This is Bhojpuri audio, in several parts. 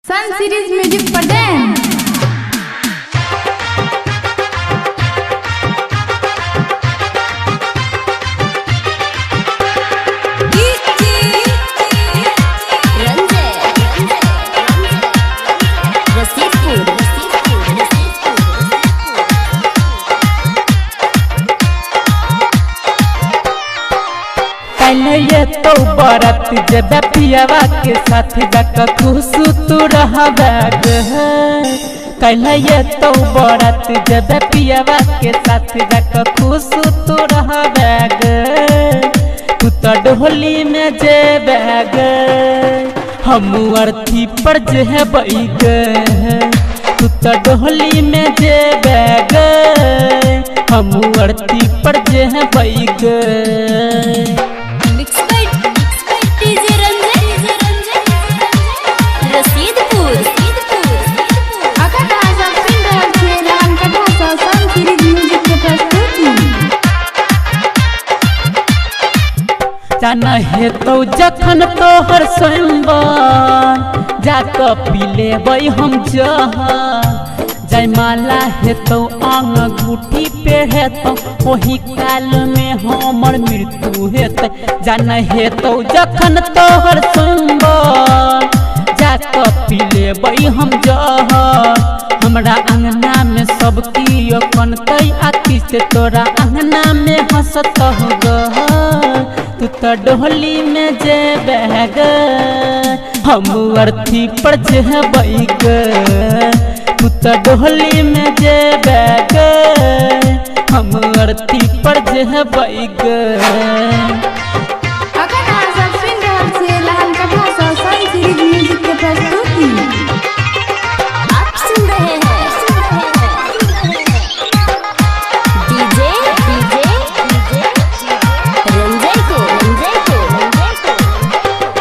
सन सीरीज म्यूजिक प्रेजेंट ये तो बरत जब पियावा के साथ जाकर खुश तू रहा बैग कल ये तो बरत जब पियावा के साथ जाकर खुश तू रहा बैग तू तो डोली में जे बैग हम अर्थी पर जे है बैग तू तो डोली में जे बैग हम अर्थी पर जे है बैग जाना है तो जखन तोहर स्वयंवर जाक पी लेबै हम जयमाला है तो अंगूठी पे है तो वही काल में हमर मृत्यु हेतै जाना है तो जखन तोहर स्वयंवर जाक पी लेबै हम हमरा अंगना में सबकी कनतै आखी से तोरा अंगना में हंसत हो तू तो डोली में जे बैग हम अर्थी पर जे बैग तू तो डोली में जे बैग हम अर्थी पर जे बैग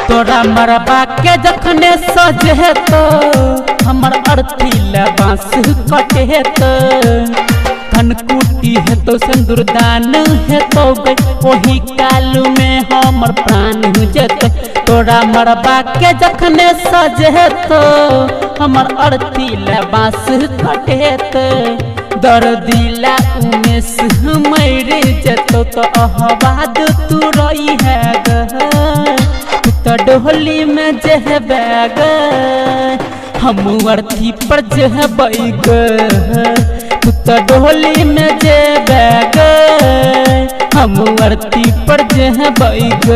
तोरा मरबा के जखने सजे तो हमर अर्थी बाँस कटे तो धनकुटी है तो सिंदूरदान है तो गई वही काल में हमर प्राण जेत तोरा मरबा के जखने सजे तो हमर अर्थी बाँस कटे तो दर्दिला उमेश मर जेतो तो अहबाद तू रही है तो डोली में जे बैग हम अर्थी पर जे बैग तू तो डोली में जे बैग हम अर्थी पर जे बैग।